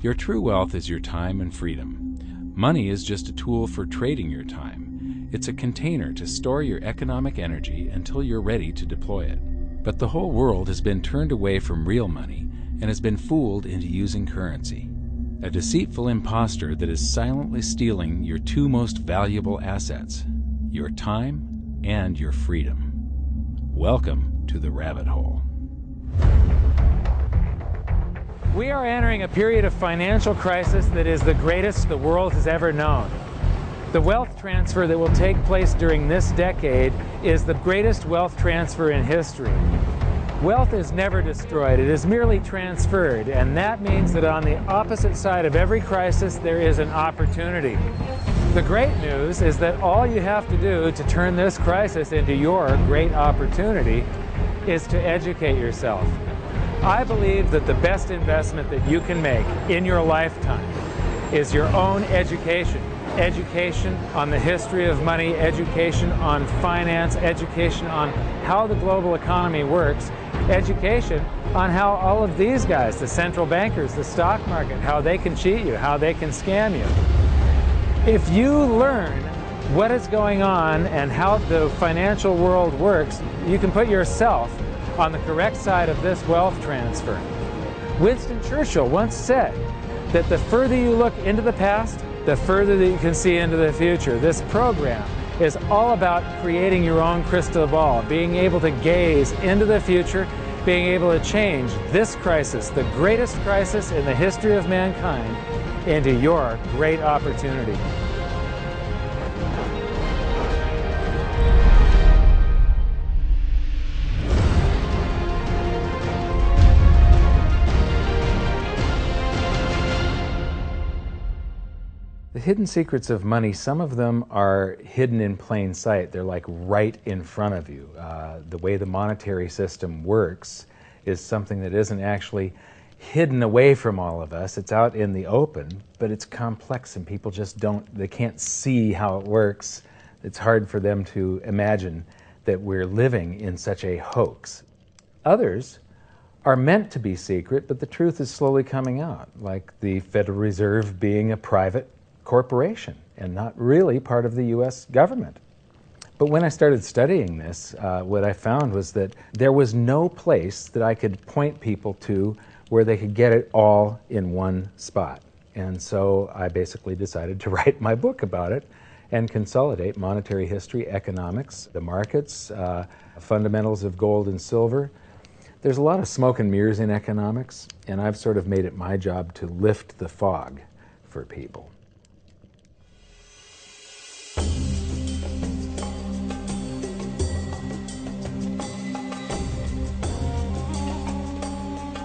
Your true wealth is your time and freedom. Money is just a tool for trading your time. It's a container to store your economic energy until you're ready to deploy it. But the whole world has been turned away from real money and has been fooled into using currency. A deceitful impostor that is silently stealing your two most valuable assets, your time and your freedom. Welcome to the rabbit hole. We are entering a period of financial crisis that is the greatest the world has ever known. The wealth transfer that will take place during this decade is the greatest wealth transfer in history. Wealth is never destroyed, it is merely transferred, and that means that on the opposite side of every crisis there is an opportunity. The great news is that all you have to do to turn this crisis into your great opportunity is to educate yourself. I believe that the best investment that you can make in your lifetime is your own education. Education on the history of money, education on finance, education on how the global economy works, education on how all of these guys, the central bankers, the stock market, how they can cheat you, how they can scam you. If you learn what is going on and how the financial world works, you can put yourself on the correct side of this wealth transfer. Winston Churchill once said that the further you look into the past, the further that you can see into the future. This program is all about creating your own crystal ball, being able to gaze into the future, being able to change this crisis, the greatest crisis in the history of mankind, into your great opportunity. The hidden secrets of money, some of them are hidden in plain sight. They're like right in front of you. The way the monetary system works is something that isn't actually hidden away from all of us. It's out in the open, but it's complex and people just they can't see how it works. It's hard for them to imagine that we're living in such a hoax. Others are meant to be secret, but the truth is slowly coming out, like the Federal Reserve being a private corporation and not really part of the U.S. government. But when I started studying this, what I found was that there was no place that I could point people to where they could get it all in one spot. And so I basically decided to write my book about it and consolidate monetary history, economics, the markets, fundamentals of gold and silver. There's a lot of smoke and mirrors in economics, and I've sort of made it my job to lift the fog for people.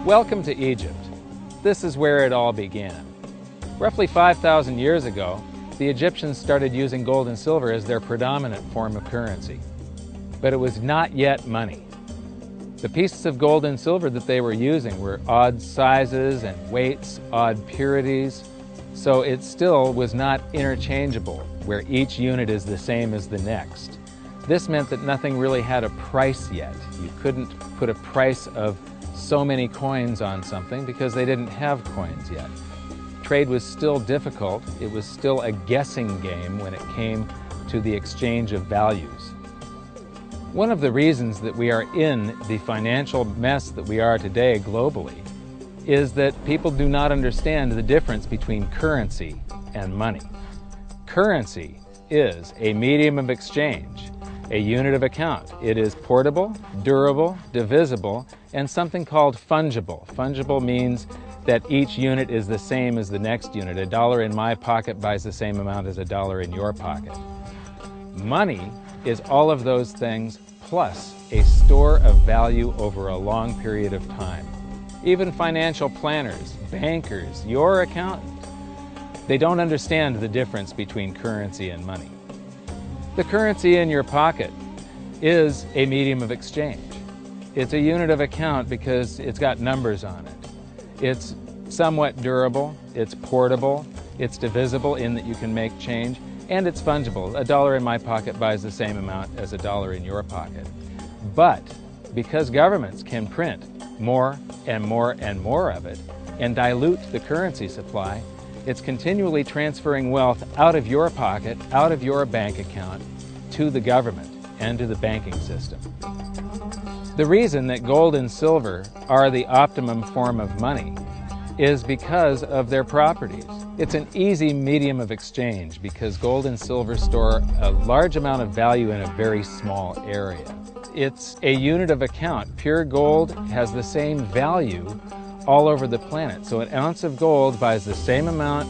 Welcome to Egypt. This is where it all began. Roughly 5,000 years ago, the Egyptians started using gold and silver as their predominant form of currency. But it was not yet money. The pieces of gold and silver that they were using were odd sizes and weights, odd purities, so it still was not interchangeable, where each unit is the same as the next. This meant that nothing really had a price yet. You couldn't put a price of so many coins on something because they didn't have coins yet. Trade was still difficult. It was still a guessing game when it came to the exchange of values. One of the reasons that we are in the financial mess that we are today globally is that people do not understand the difference between currency and money. Currency is a medium of exchange, a unit of account. It is portable, durable, divisible, and something called fungible. Fungible means that each unit is the same as the next unit. A dollar in my pocket buys the same amount as a dollar in your pocket. Money is all of those things plus a store of value over a long period of time. Even financial planners, bankers, your accountant, they don't understand the difference between currency and money. The currency in your pocket is a medium of exchange. It's a unit of account because it's got numbers on it. It's somewhat durable, it's portable, it's divisible in that you can make change, and it's fungible. A dollar in my pocket buys the same amount as a dollar in your pocket. But because governments can print more and more and more of it and dilute the currency supply, it's continually transferring wealth out of your pocket, out of your bank account, to the government and to the banking system. The reason that gold and silver are the optimum form of money is because of their properties. It's an easy medium of exchange because gold and silver store a large amount of value in a very small area. It's a unit of account. Pure gold has the same value all over the planet. So an ounce of gold buys the same amount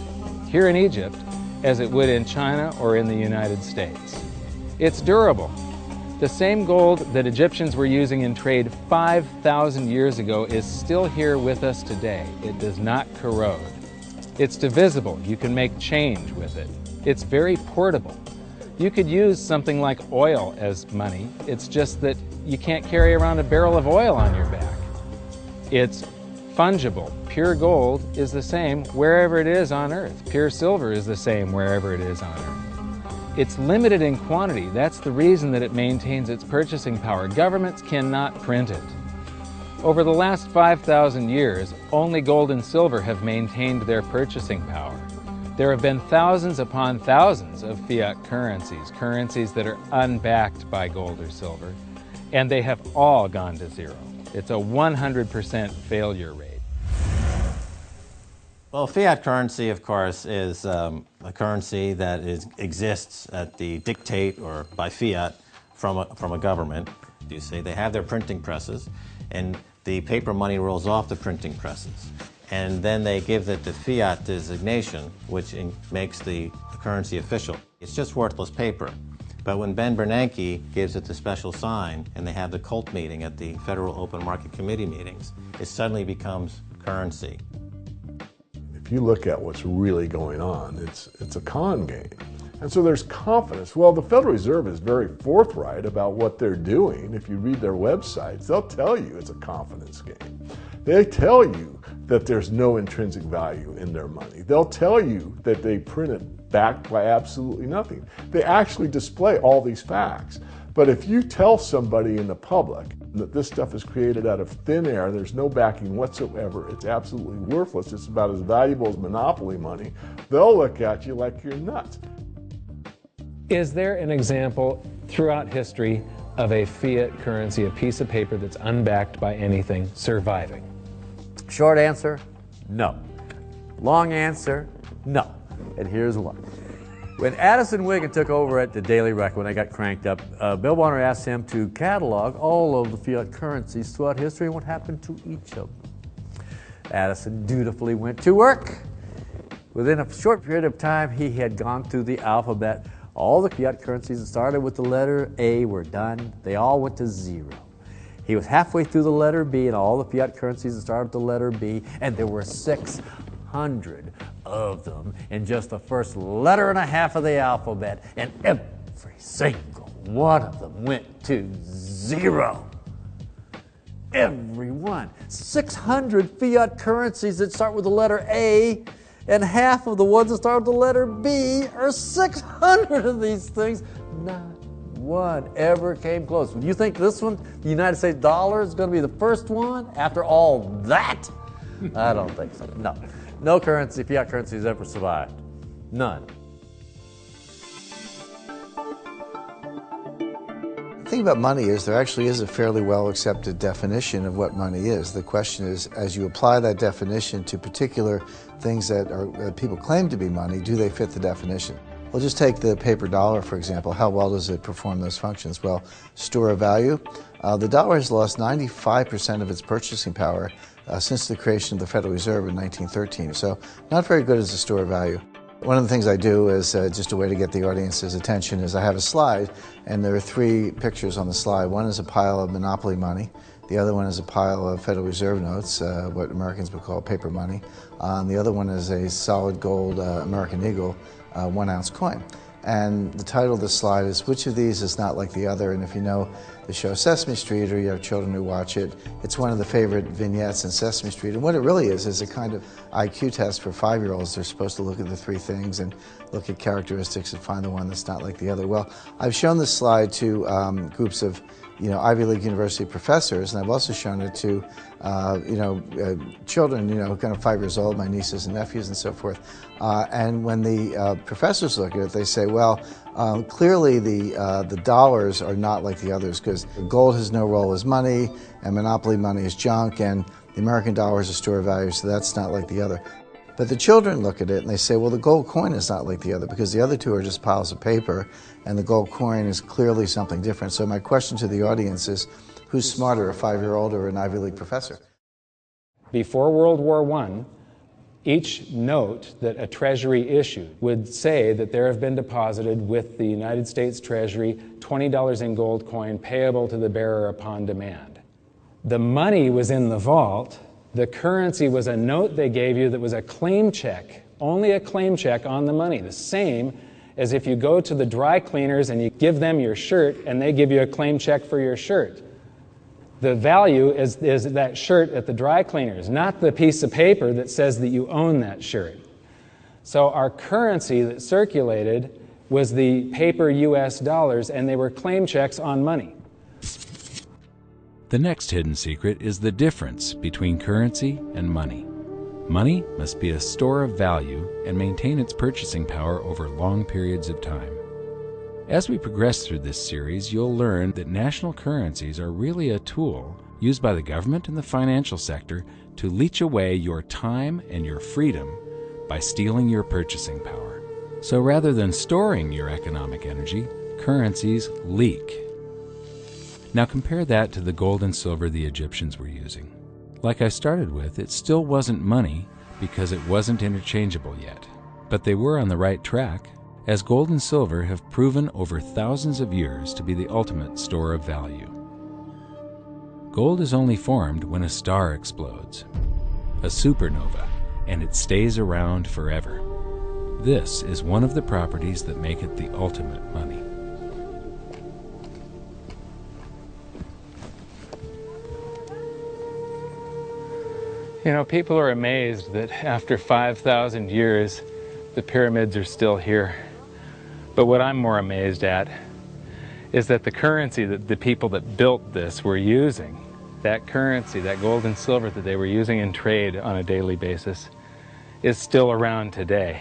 here in Egypt as it would in China or in the United States. It's durable. The same gold that Egyptians were using in trade 5,000 years ago is still here with us today. It does not corrode. It's divisible. You can make change with it. It's very portable. You could use something like oil as money. It's just that you can't carry around a barrel of oil on your back. It's fungible. Pure gold is the same wherever it is on Earth. Pure silver is the same wherever it is on Earth. It's limited in quantity. That's the reason that it maintains its purchasing power. Governments cannot print it. Over the last 5,000 years, only gold and silver have maintained their purchasing power. There have been thousands upon thousands of fiat currencies, currencies that are unbacked by gold or silver, and they have all gone to zero. It's a 100% failure rate. Well, fiat currency, of course, is a currency that exists at the dictate or by fiat from a government. You see, they have their printing presses, and the paper money rolls off the printing presses. And then they give it the fiat designation, which makes the currency official. It's just worthless paper. But when Ben Bernanke gives it the special sign, and they have the cult meeting at the Federal Open Market Committee meetings, it suddenly becomes currency. If you look at what's really going on, it's a con game. And so there's confidence. Well, the Federal Reserve is very forthright about what they're doing. If you read their websites, they'll tell you it's a confidence game. They tell you that there's no intrinsic value in their money. They'll tell you that they print it backed by absolutely nothing. They actually display all these facts. But if you tell somebody in the public that this stuff is created out of thin air, there's no backing whatsoever, it's absolutely worthless, it's about as valuable as monopoly money, they'll look at you like you're nuts. Is there an example throughout history of a fiat currency, a piece of paper that's unbacked by anything, surviving? Short answer, no. Long answer, no. And here's why. When Addison Wiggin took over at the Daily Record, when they got cranked up, Bill Bonner asked him to catalog all of the fiat currencies throughout history and what happened to each of them. Addison dutifully went to work. Within a short period of time, he had gone through the alphabet. All the fiat currencies that started with the letter A were done. They all went to zero. He was halfway through the letter B, and all the fiat currencies that started with the letter B, and there were 600 of them in just the first letter and a half of the alphabet, and every single one of them went to zero. Every one. 600 fiat currencies that start with the letter A, and half of the ones that start with the letter B are 600 of these things. Not one ever came close. Would you think this one, the United States dollar, is going to be the first one after all that? I don't think so. No. No currency, fiat currency has ever survived. None. The thing about money is there actually is a fairly well accepted definition of what money is. The question is, as you apply that definition to particular things that people claim to be money, do they fit the definition? We'll just take the paper dollar, for example. How well does it perform those functions? Well, store of value. The dollar has lost 95% of its purchasing power since the creation of the Federal Reserve in 1913. So not very good as a store of value. One of the things I do is just a way to get the audience's attention is I have a slide, and there are 3 pictures on the slide. One is a pile of monopoly money. The other one is a pile of Federal Reserve notes, what Americans would call paper money. The other one is a solid gold American Eagle 1-ounce coin. And the title of the slide is, which of these is not like the other? And if you know the show Sesame Street, or you have children who watch it, it's one of the favorite vignettes in Sesame Street. And what it really is a kind of IQ test for 5-year-olds. They're supposed to look at the 3 things and look at characteristics and find the one that's not like the other. Well, I've shown this slide to groups of Ivy League University professors, and I've also shown it to, children, kind of 5 years old, my nieces and nephews and so forth. And when the professors look at it, they say, well, clearly the dollars are not like the others because gold has no role as money, and monopoly money is junk, and the American dollar is a store of value, so that's not like the other. But the children look at it and they say, well, the gold coin is not like the other because the other two are just piles of paper and the gold coin is clearly something different. So my question to the audience is, who's smarter, a 5-year-old or an Ivy League professor? Before World War I, each note that a Treasury issued would say that there have been deposited with the United States Treasury $20 in gold coin payable to the bearer upon demand. The money was in the vault. The currency was a note they gave you that was a claim check, only a claim check on the money, the same as if you go to the dry cleaners and you give them your shirt and they give you a claim check for your shirt. The value is that shirt at the dry cleaners, not the piece of paper that says that you own that shirt. So our currency that circulated was the paper US dollars, and they were claim checks on money. The next hidden secret is the difference between currency and money. Money must be a store of value and maintain its purchasing power over long periods of time. As we progress through this series, you'll learn that national currencies are really a tool used by the government and the financial sector to leech away your time and your freedom by stealing your purchasing power. So rather than storing your economic energy, currencies leak. Now compare that to the gold and silver the Egyptians were using. Like I started with, it still wasn't money because it wasn't interchangeable yet. But they were on the right track, as gold and silver have proven over thousands of years to be the ultimate store of value. Gold is only formed when a star explodes, a supernova, and it stays around forever. This is one of the properties that make it the ultimate money. People are amazed that after 5,000 years, the pyramids are still here. But what I'm more amazed at is that the currency that the people that built this were using, that currency, that gold and silver that they were using in trade on a daily basis, is still around today.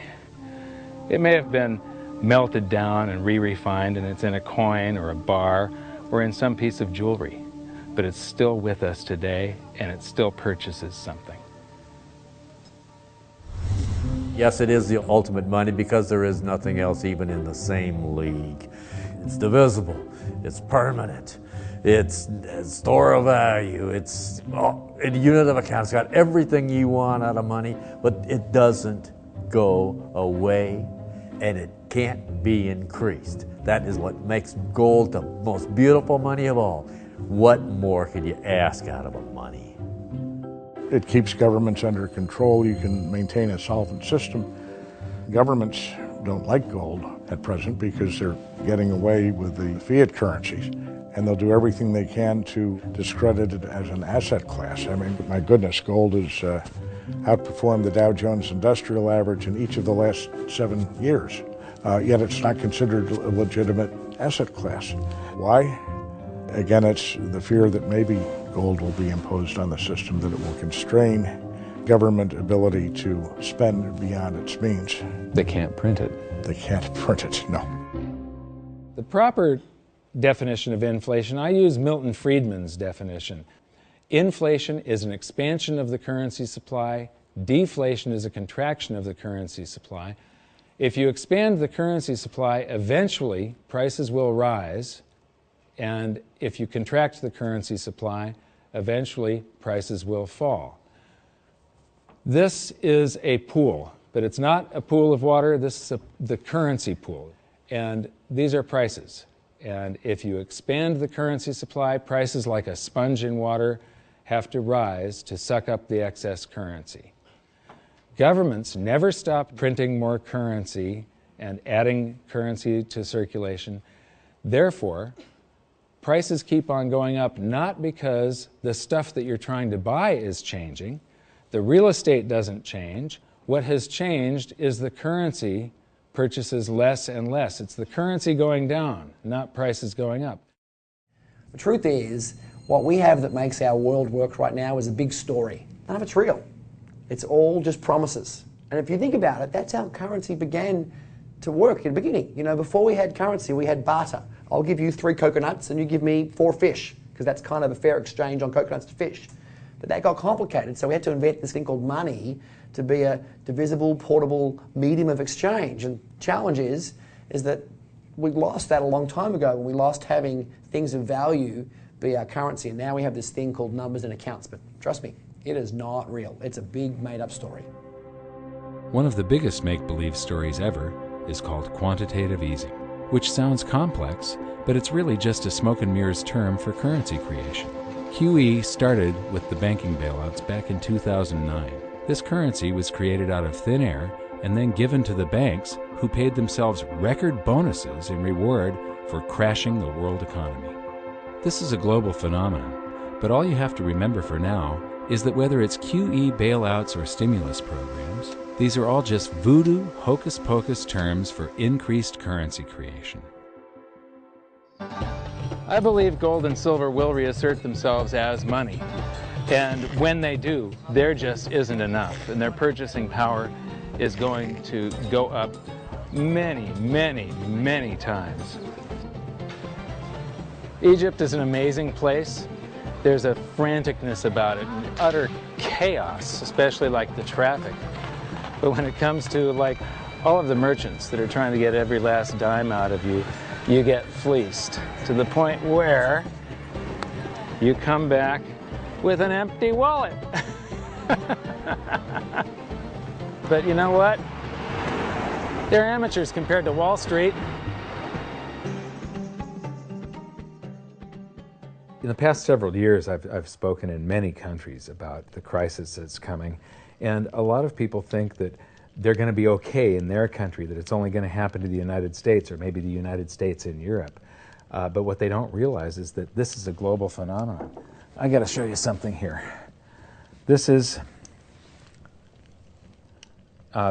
It may have been melted down and re-refined, and it's in a coin or a bar or in some piece of jewelry, but it's still with us today, and it still purchases something. Yes, it is the ultimate money because there is nothing else even in the same league. It's divisible, it's permanent, it's a store of value, it's a unit of account. It's got everything you want out of money, but it doesn't go away and it can't be increased. That is what makes gold the most beautiful money of all. What more could you ask out of a money? It keeps governments under control. You can maintain a solvent system. Governments don't like gold at present because they're getting away with the fiat currencies, and they'll do everything they can to discredit it as an asset class. I mean, my goodness, gold has outperformed the Dow Jones Industrial Average in each of the last 7 years, yet it's not considered a legitimate asset class. Why? Again, it's the fear that maybe gold will be imposed on the system, that it will constrain government ability to spend beyond its means. They can't print it. They can't print it, no. The proper definition of inflation, I use Milton Friedman's definition. Inflation is an expansion of the currency supply. Deflation is a contraction of the currency supply. If you expand the currency supply, eventually prices will rise. And if you contract the currency supply, eventually prices will fall. This is a pool, but it's not a pool of water. This is the currency pool. And these are prices. And if you expand the currency supply, prices like a sponge in water have to rise to suck up the excess currency. Governments never stop printing more currency and adding currency to circulation. Therefore, prices keep on going up, not because the stuff that you're trying to buy is changing. The real estate doesn't change. What has changed is the currency purchases less and less. It's the currency going down, not prices going up. The truth is, what we have that makes our world work right now is a big story. None of it's real. It's all just promises. And if you think about it, that's how currency began to work in the beginning. You know, before we had currency, we had barter. I'll give you 3 coconuts and you give me 4 fish, because that's kind of a fair exchange on coconuts to fish. But that got complicated, so we had to invent this thing called money to be a divisible, portable medium of exchange. And the challenge is that we lost that a long time ago when we lost having things of value be our currency. And now we have this thing called numbers and accounts. But trust me, it is not real. It's a big made-up story. One of the biggest make-believe stories ever is called quantitative easing, which sounds complex, but it's really just a smoke and mirrors term for currency creation. QE started with the banking bailouts back in 2009. This currency was created out of thin air and then given to the banks, who paid themselves record bonuses in reward for crashing the world economy. This is a global phenomenon, but all you have to remember for now is that whether it's QE bailouts or stimulus programs, these are all just voodoo, hocus-pocus terms for increased currency creation. I believe gold and silver will reassert themselves as money. And when they do, there just isn't enough. And their purchasing power is going to go up many, many, many times. Egypt is an amazing place. There's a franticness about it, and utter chaos, especially like the traffic. But when it comes to like all of the merchants that are trying to get every last dime out of you, you get fleeced to the point where you come back with an empty wallet. But you know what? They're amateurs compared to Wall Street. In the past several years, I've spoken in many countries about the crisis that's coming, and a lot of people think that they're going to be okay in their country, that it's only going to happen to the United States or maybe the United States in Europe. But what they don't realize is that this is a global phenomenon. I got to show you something here. This is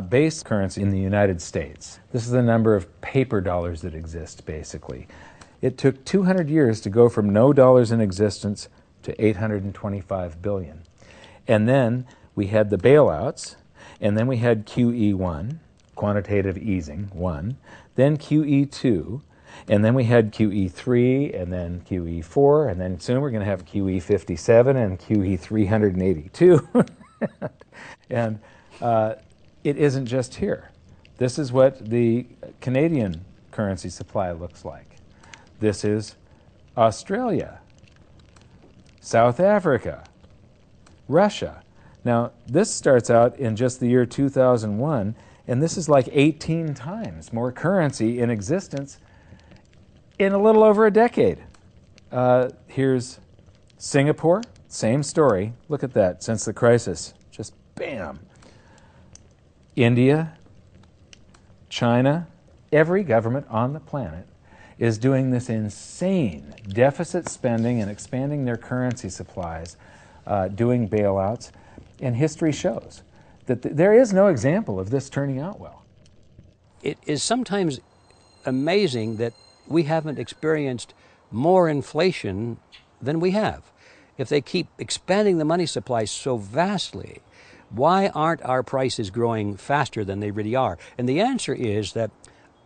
base currency in the United States. This is the number of paper dollars that exist, basically. It took 200 years to go from no dollars in existence to 825 billion. And then we had the bailouts, and then we had QE1, quantitative easing 1, then QE2, and then we had QE3, and then QE4, and then soon we're going to have QE57 and QE382. And it isn't just here. This is what the Canadian currency supply looks like. This is Australia, South Africa, Russia. Now, this starts out in just the year 2001, and this is like 18 times more currency in existence in a little over a decade. Here's Singapore, same story. Look at that, since the crisis, just bam. India, China, every government on the planet is doing this insane deficit spending and expanding their currency supplies, doing bailouts. And history shows that there is no example of this turning out well. It is sometimes amazing that we haven't experienced more inflation than we have. If they keep expanding the money supply so vastly, why aren't our prices growing faster than they really are? And the answer is that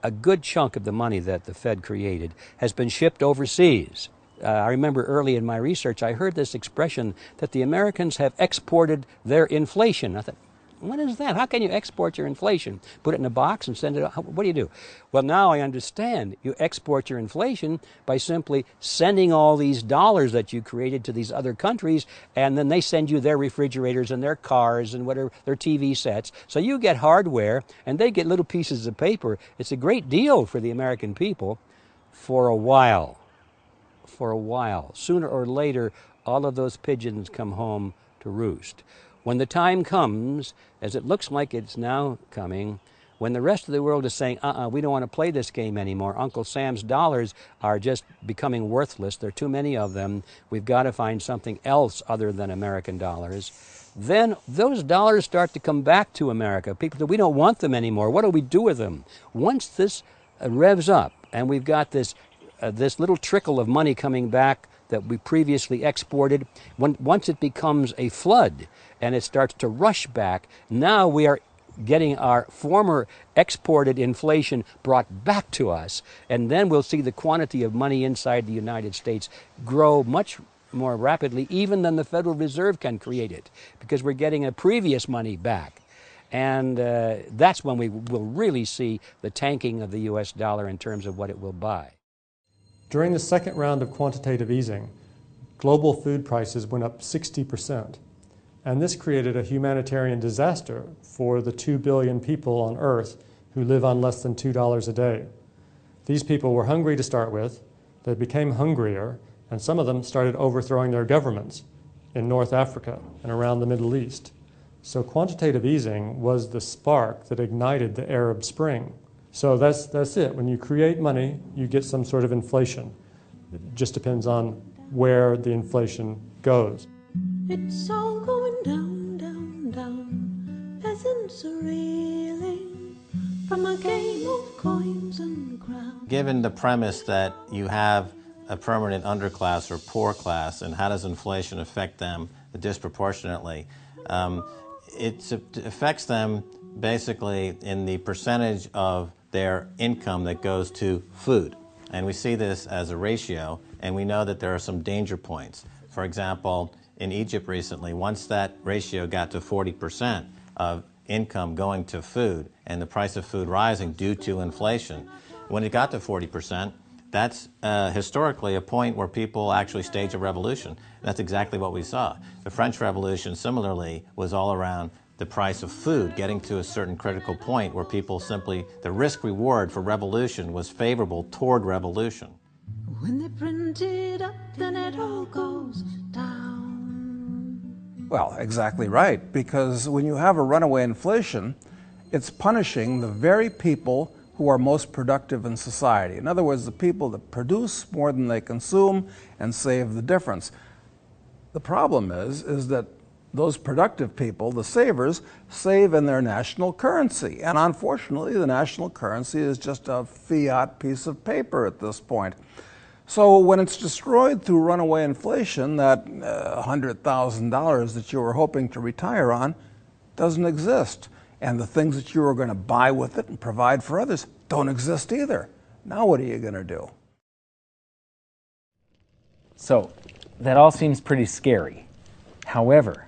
a good chunk of the money that the Fed created has been shipped overseas. I remember early in my research, I heard this expression that the Americans have exported their inflation. I thought, what is that? How can you export your inflation? Put it in a box and send it out? What do you do? Well, now I understand. You export your inflation by simply sending all these dollars that you created to these other countries, and then they send you their refrigerators and their cars and whatever, their TV sets. So you get hardware, and they get little pieces of paper. It's a great deal for the American people for a while. For a while. Sooner or later, all of those pigeons come home to roost. When the time comes, as it looks like it's now coming, when the rest of the world is saying, we don't want to play this game anymore, Uncle Sam's dollars are just becoming worthless, there are too many of them, we've got to find something else other than American dollars, then those dollars start to come back to America. People say, we don't want them anymore. What do we do with them? Once this revs up and we've got this little trickle of money coming back that we previously exported, once it becomes a flood and it starts to rush back, now we are getting our former exported inflation brought back to us, and then we'll see the quantity of money inside the United States grow much more rapidly even than the Federal Reserve can create it, because we're getting a previous money back. And that's when we will really see the tanking of the US dollar in terms of what it will buy. During the second round of quantitative easing, global food prices went up 60%. And this created a humanitarian disaster for the 2 billion people on Earth who live on less than $2 a day. These people were hungry to start with, they became hungrier, and some of them started overthrowing their governments in North Africa and around the Middle East. So quantitative easing was the spark that ignited the Arab Spring. So that's it. When you create money, you get some sort of inflation. It just depends on where the inflation goes. It's all going down, down, down. Peasants are reeling from a game of coins and crowns. Given the premise that you have a permanent underclass or poor class, and how does inflation affect them disproportionately? It affects them basically in the percentage of their income that goes to food. And we see this as a ratio, and we know that there are some danger points. For example, in Egypt recently, once that ratio got to 40% of income going to food and the price of food rising due to inflation, when it got to 40%, that's historically a point where people actually stage a revolution. That's exactly what we saw. The French Revolution, similarly, was all around the price of food getting to a certain critical point where people simply, the risk-reward for revolution was favorable toward revolution. When they print it up, then it all goes down. Well, exactly right, because when you have a runaway inflation, it's punishing the very people who are most productive in society. In other words, the people that produce more than they consume and save the difference. The problem is that those productive people, the savers, save in their national currency. And unfortunately, the national currency is just a fiat piece of paper at this point. So when it's destroyed through runaway inflation, that $100,000 that you were hoping to retire on doesn't exist. And the things that you were going to buy with it and provide for others don't exist either. Now what are you going to do? So that all seems pretty scary. However,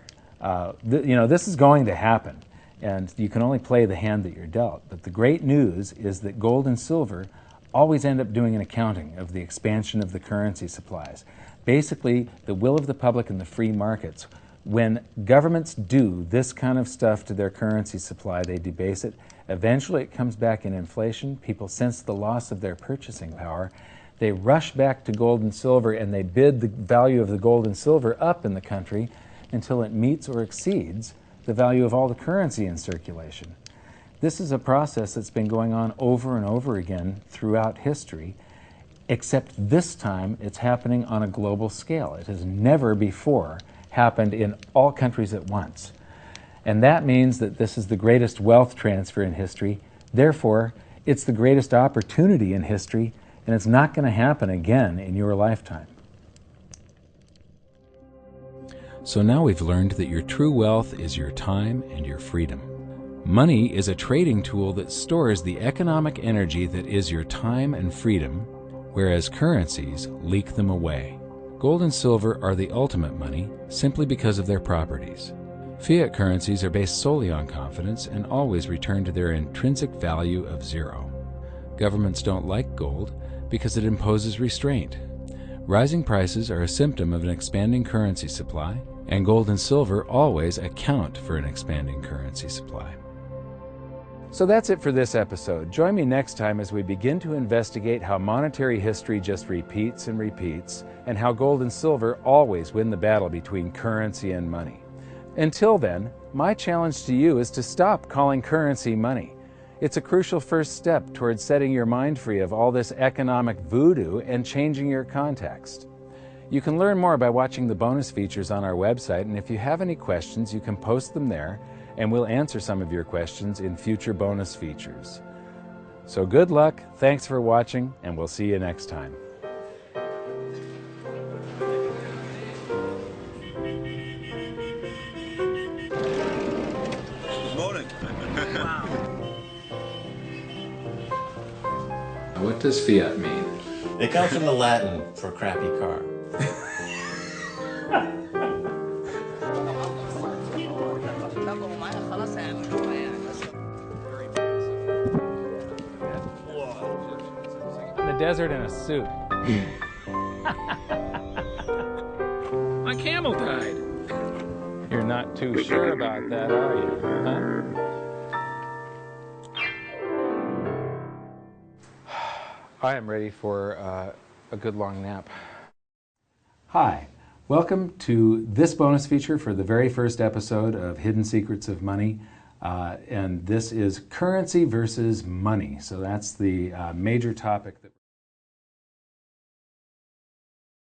this is going to happen, and you can only play the hand that you're dealt. But the great news is that gold and silver always end up doing an accounting of the expansion of the currency supplies. Basically, the will of the public and the free markets. When governments do this kind of stuff to their currency supply, they debase it. Eventually it comes back in inflation. People sense the loss of their purchasing power. They rush back to gold and silver, and they bid the value of the gold and silver up in the country until it meets or exceeds the value of all the currency in circulation. This is a process that's been going on over and over again throughout history, except this time it's happening on a global scale. It has never before happened in all countries at once. And that means that this is the greatest wealth transfer in history. Therefore, it's the greatest opportunity in history, and it's not going to happen again in your lifetime. So now we've learned that your true wealth is your time and your freedom. Money is a trading tool that stores the economic energy that is your time and freedom, whereas currencies leak them away. Gold and silver are the ultimate money simply because of their properties. Fiat currencies are based solely on confidence and always return to their intrinsic value of zero. Governments don't like gold because it imposes restraint. Rising prices are a symptom of an expanding currency supply, and gold and silver always account for an expanding currency supply. So that's it for this episode. Join me next time as we begin to investigate how monetary history just repeats and repeats, and how gold and silver always win the battle between currency and money. Until then, my challenge to you is to stop calling currency money. It's a crucial first step towards setting your mind free of all this economic voodoo and changing your context. You can learn more by watching the bonus features on our website, and if you have any questions, you can post them there, and we'll answer some of your questions in future bonus features. So good luck, thanks for watching, and we'll see you next time. What does fiat mean? It comes from the Latin for crappy car. In the desert in a suit. My camel died. You're not too sure about that, are you? Huh? I am ready for a good long nap. Hi, welcome to this bonus feature for the very first episode of Hidden Secrets of Money. And this is currency versus money. So that's the major topic that